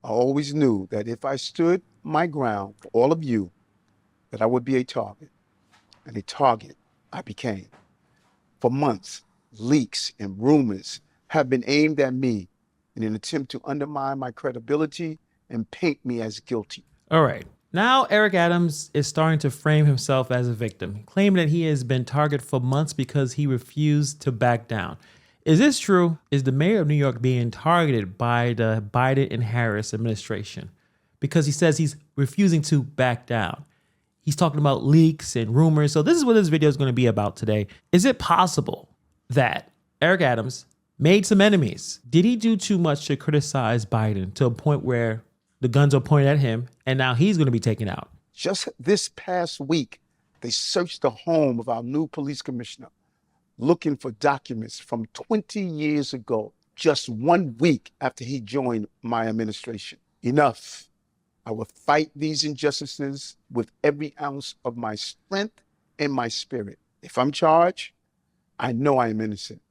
I always knew that if I stood my ground for all of you, that I would be a target, and a target I became. For months, leaks and rumors have been aimed at me in an attempt to undermine my credibility and paint me as guilty. All right. Now Eric Adams is starting to frame himself as a victim, claiming that he has been targeted for months because he refused to back down. Is this true? Is the mayor of New York being targeted by the Biden and Harris administration because he says he's refusing to back down? He's talking about leaks and rumors. So this is what this video is going to be about today. Is it possible that Eric Adams made some enemies? Did he do too much to criticize Biden to a point where the guns are pointed at him and now he's going to be taken out? Just this past week, they searched the home of our new police commissioner, looking for documents from 20 years ago, just 1 week after he joined my administration. Enough. I will fight these injustices with every ounce of my strength and my spirit. If I'm charged, I know I am innocent.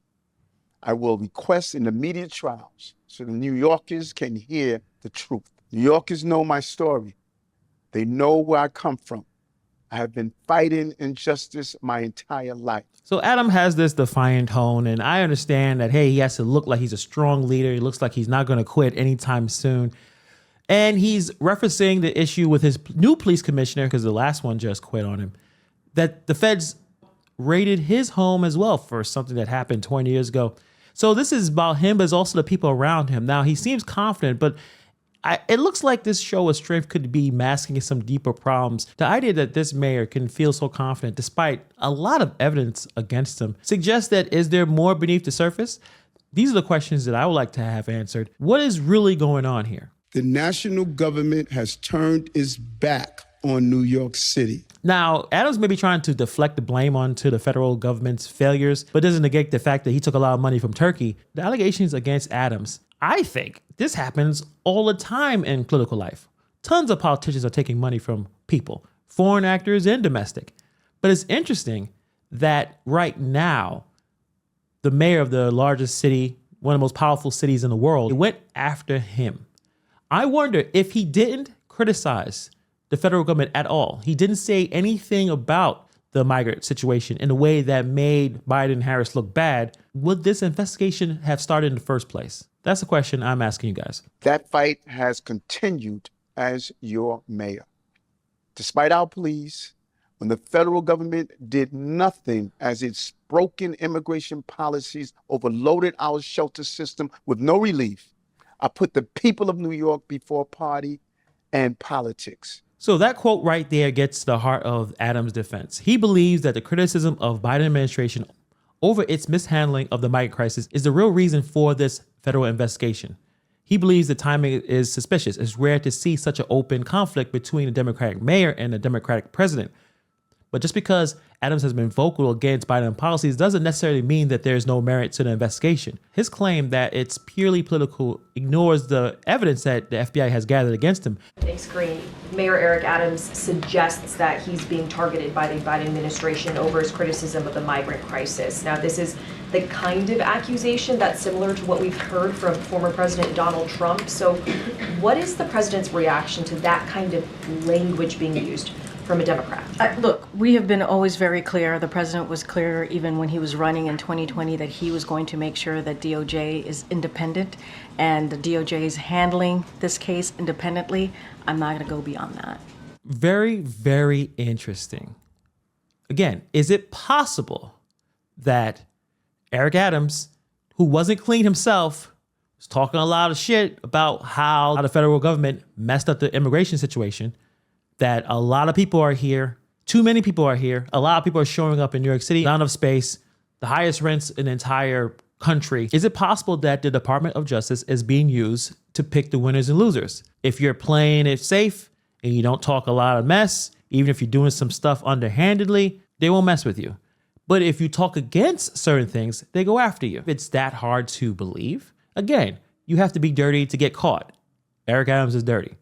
I will request an immediate trials so the New Yorkers can hear the truth. New Yorkers know my story. They know where I come from. I have been fighting injustice my entire life. So Adam has this defiant tone, and I understand that, hey, he has to look like he's a strong leader. He looks like he's not going to quit anytime soon. And he's referencing the issue with his new police commissioner, because the last one just quit on him, that the feds raided his home as well for something that happened 20 years ago. So this is about him, but it's also the people around him. Now, he seems confident, but it looks like this show of strength could be masking some deeper problems. The idea that this mayor can feel so confident despite a lot of evidence against him suggests that, is there more beneath the surface? These are the questions that I would like to have answered. What is really going on here? The national government has turned its back on New York City. Now, Adams may be trying to deflect the blame onto the federal government's failures, but doesn't negate the fact that he took a lot of money from Turkey. The allegations against Adams, I think this happens all the time in political life. Tons of politicians are taking money from people, foreign actors and domestic. But it's interesting that right now, the mayor of the largest city, one of the most powerful cities in the world, went after him. I wonder if he didn't criticize the federal government at all. He didn't say anything about the migrant situation in a way that made Biden and Harris look bad. Would this investigation have started in the first place? That's the question I'm asking you guys. That fight has continued as your mayor. Despite our pleas, when the federal government did nothing as its broken immigration policies overloaded our shelter system with no relief, I put the people of New York before party and politics. So that quote right there gets to the heart of Adams' defense. He believes that the criticism of Biden administration over its mishandling of the migrant crisis is the real reason for this federal investigation. He believes the timing is suspicious. It's rare to see such an open conflict between a Democratic mayor and a Democratic president. But just because Adams has been vocal against Biden policies doesn't necessarily mean that there's no merit to the investigation. His claim that it's purely political ignores the evidence that the FBI has gathered against him. Big screen. Mayor Eric Adams suggests that he's being targeted by the Biden administration over his criticism of the migrant crisis. Now, this is the kind of accusation that's similar to what we've heard from former President Donald Trump. So what is the president's reaction to that kind of language being used from a Democrat? Look, we have been always very clear. The president was clear even when he was running in 2020 that he was going to make sure that DOJ is independent, and the DOJ is handling this case independently. I'm not going to go beyond that. Very, very interesting. Again, is it possible that Eric Adams, who wasn't clean himself, was talking a lot of shit about how the federal government messed up the immigration situation, that a lot of people are here, too many people are here, a lot of people are showing up in New York City, not enough space, the highest rents in the entire country. Is it possible that the Department of Justice is being used to pick the winners and losers? If you're playing it safe and you don't talk a lot of mess, even if you're doing some stuff underhandedly, they won't mess with you. But if you talk against certain things, they go after you. It's that hard to believe. Again, you have to be dirty to get caught. Eric Adams is dirty.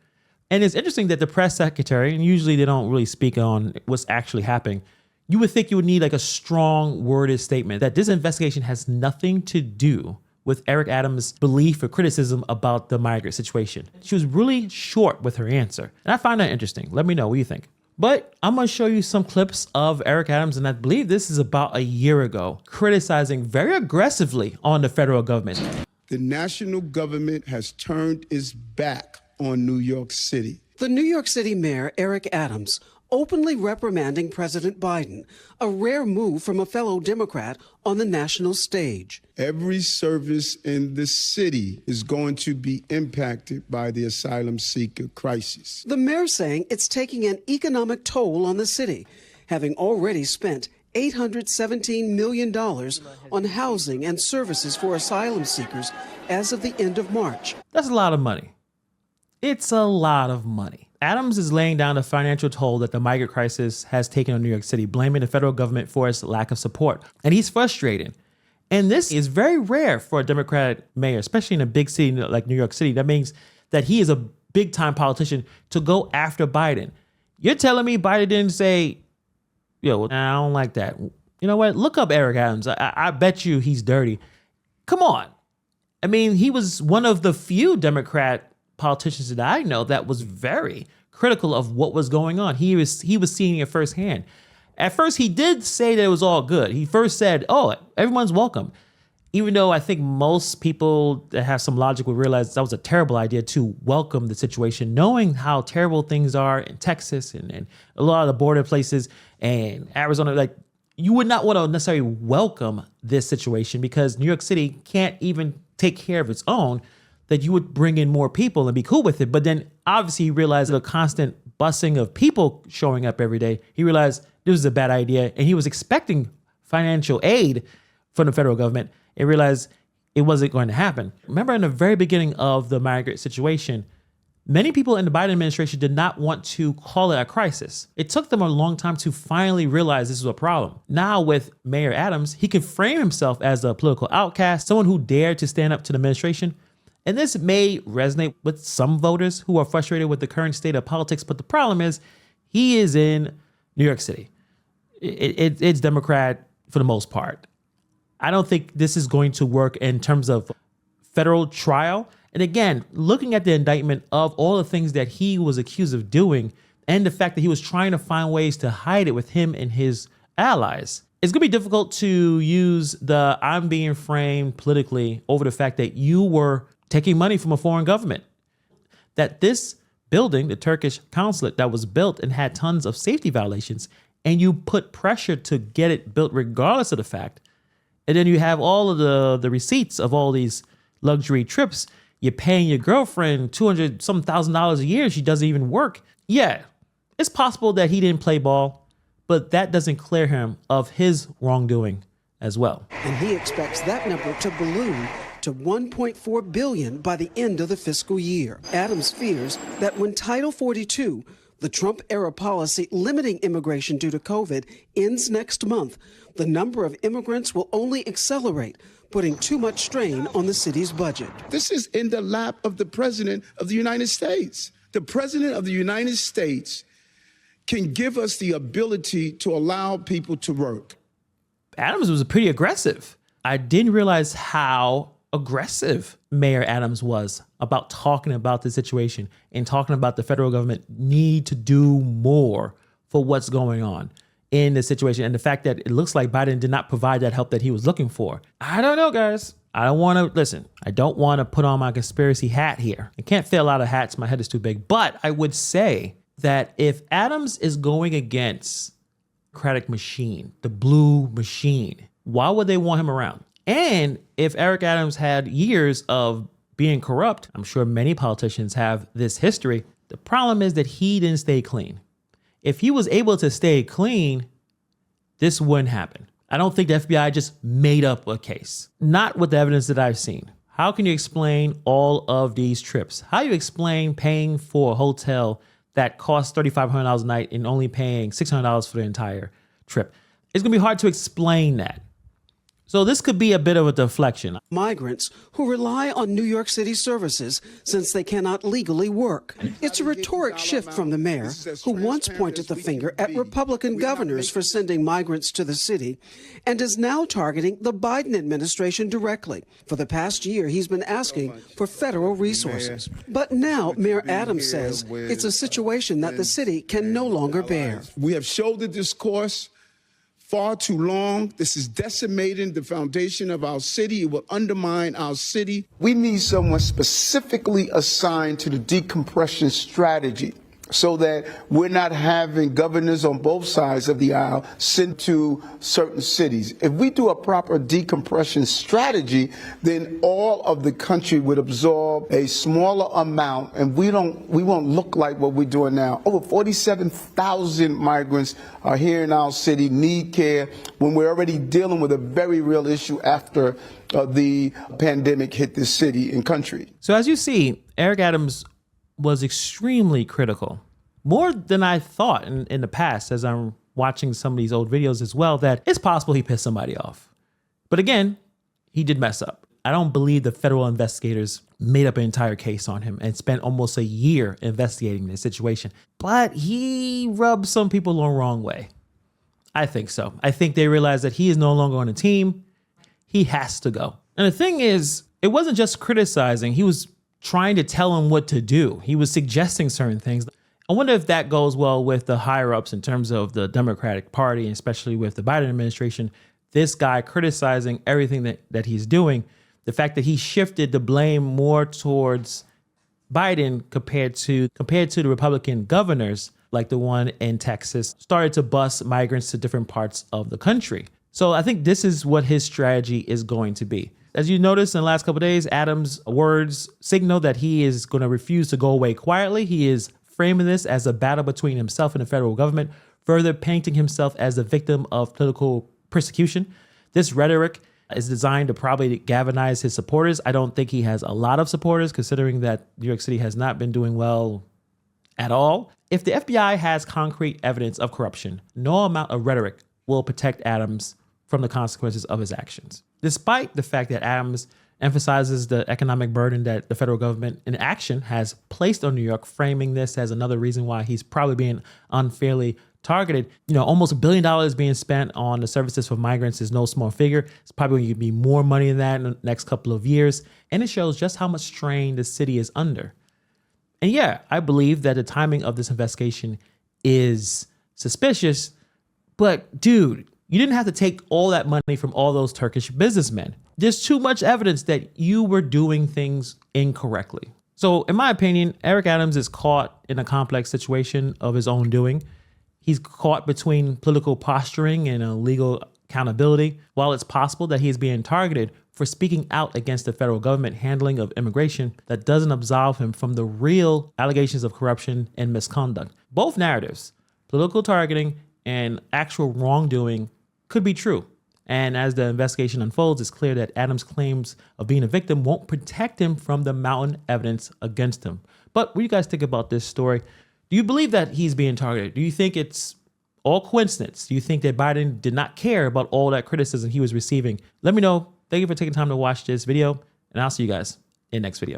And it's interesting that the press secretary, and usually they don't really speak on what's actually happening, you would think you would need like a strong worded statement that this investigation has nothing to do with Eric Adams' belief or criticism about the migrant situation. She was really short with her answer. And I find that interesting. Let me know what you think. But I'm going to show you some clips of Eric Adams, and I believe this is about a year ago, criticizing very aggressively on the federal government. The national government has turned its back on New York City. The New York City Mayor, Eric Adams, openly reprimanding President Biden, a rare move from a fellow Democrat on the national stage. Every service in the city is going to be impacted by the asylum seeker crisis. The mayor saying it's taking an economic toll on the city, having already spent $817 million on housing and services for asylum seekers as of the end of March. That's a lot of money. It's a lot of money. Adams is laying down the financial toll that the migrant crisis has taken on New York City, blaming the federal government for its lack of support. And he's frustrated. And this is very rare for a Democratic mayor, especially in a big city like New York City. That means that he is a big time politician to go after Biden. You're telling me Biden didn't say, yo, I don't like that. You know what? Look up Eric Adams. I bet you he's dirty. Come on. I mean, he was one of the few Democrat politicians that I know that was very critical of what was going on. He was seeing it firsthand. At first, he did say that it was all good. He first said, oh, everyone's welcome. Even though I think most people that have some logic would realize that was a terrible idea to welcome the situation, knowing how terrible things are in Texas and a lot of the border places and Arizona. Like, you would not want to necessarily welcome this situation because New York City can't even take care of its own, that you would bring in more people and be cool with it. But then obviously he realized the constant busing of people showing up every day. He realized this was a bad idea and he was expecting financial aid from the federal government and realized it wasn't going to happen. Remember in the very beginning of the migrant situation, many people in the Biden administration did not want to call it a crisis. It took them a long time to finally realize this was a problem. Now with Mayor Adams, he can frame himself as a political outcast, someone who dared to stand up to the administration. And this may resonate with some voters who are frustrated with the current state of politics. But the problem is he is in New York City. It's Democrat for the most part. I don't think this is going to work in terms of federal trial. And again, looking at the indictment of all the things that he was accused of doing and the fact that he was trying to find ways to hide it with him and his allies, it's going to be difficult to use the I'm being framed politically over the fact that you were taking money from a foreign government. That this building, the Turkish consulate that was built and had tons of safety violations, and you put pressure to get it built regardless of the fact. And then you have all of the receipts of all these luxury trips. You're paying your girlfriend $200,000 a year. She doesn't even work. Yeah, it's possible that he didn't play ball, but that doesn't clear him of his wrongdoing as well. And he expects that number to balloon to $1.4 billion by the end of the fiscal year. Adams fears that when Title 42, the Trump-era policy limiting immigration due to COVID, ends next month, the number of immigrants will only accelerate, putting too much strain on the city's budget. This is in the lap of the President of the United States. The President of the United States can give us the ability to allow people to work. Adams was pretty aggressive. I didn't realize how aggressive Mayor Adams was about talking about the situation and talking about the federal government need to do more for what's going on in the situation. And the fact that it looks like Biden did not provide that help that he was looking for. I don't know, guys. I don't want to listen. I don't want to put on my conspiracy hat here. I can't fit a lot of hats. My head is too big. But I would say that if Adams is going against the Democratic machine, the blue machine, why would they want him around? And if Eric Adams had years of being corrupt, I'm sure many politicians have this history. The problem is that he didn't stay clean. If he was able to stay clean, this wouldn't happen. I don't think the FBI just made up a case. Not with the evidence that I've seen. How can you explain all of these trips? How do you explain paying for a hotel that costs $3,500 a night and only paying $600 for the entire trip? It's going to be hard to explain that. So this could be a bit of a deflection. Migrants who rely on New York City services since they cannot legally work. It's a rhetoric shift from the mayor, who once pointed the finger at Republican governors for sending migrants to the city, and is now targeting the Biden administration directly. For the past year, he's been asking for federal resources. But now Mayor Adams says it's a situation that the city can no longer bear. We have shouldered this course far too long. This is decimating the foundation of our city. It will undermine our city. We need someone specifically assigned to the decompression strategy so that we're not having governors on both sides of the aisle sent to certain cities. If we do a proper decompression strategy, then all of the country would absorb a smaller amount, and we won't look like what we're doing now. Over 47,000 migrants are here in our city, need care, when we're already dealing with a very real issue after the pandemic hit this city and country. So as you see, Eric Adams was extremely critical, more than I thought in the past, as I'm watching some of these old videos as well, that it's possible he pissed somebody off. But again, he did mess up. I don't believe the federal investigators made up an entire case on him and spent almost a year investigating this situation. But he rubbed some people the wrong way. I think so. I think they realized that he is no longer on the team. He has to go. And the thing is, it wasn't just criticizing. He was trying to tell him what to do. He was suggesting certain things. I wonder if that goes well with the higher ups in terms of the Democratic Party, and especially with the Biden administration. This guy criticizing everything that he's doing, the fact that he shifted the blame more towards Biden compared to the Republican governors, like the one in Texas, started to bus migrants to different parts of the country. So I think this is what his strategy is going to be. As you noticed in the last couple of days, Adams' words signal that he is going to refuse to go away quietly. He is framing this as a battle between himself and the federal government, further painting himself as a victim of political persecution. This rhetoric is designed to probably galvanize his supporters. I don't think he has a lot of supporters, considering that New York City has not been doing well at all. If the FBI has concrete evidence of corruption, no amount of rhetoric will protect Adams from the consequences of his actions. Despite the fact that Adams emphasizes the economic burden that the federal government in action has placed on New York, framing this as another reason why he's probably being unfairly targeted. Almost $1 billion being spent on the services for migrants is no small figure. It's probably going to be more money than that in the next couple of years. And it shows just how much strain the city is under. And yeah, I believe that the timing of this investigation is suspicious, but dude, you didn't have to take all that money from all those Turkish businessmen. There's too much evidence that you were doing things incorrectly. So in my opinion, Eric Adams is caught in a complex situation of his own doing. He's caught between political posturing and legal accountability. While it's possible that he's being targeted for speaking out against the federal government handling of immigration, that doesn't absolve him from the real allegations of corruption and misconduct. Both narratives, political targeting and actual wrongdoing, could be true. And as the investigation unfolds, it's clear that Adams' claims of being a victim won't protect him from the mountain evidence against him. But what do you guys think about this story? Do you believe that he's being targeted? Do you think it's all coincidence? Do you think that Biden did not care about all that criticism he was receiving? Let me know. Thank you for taking time to watch this video, and I'll see you guys in the next video.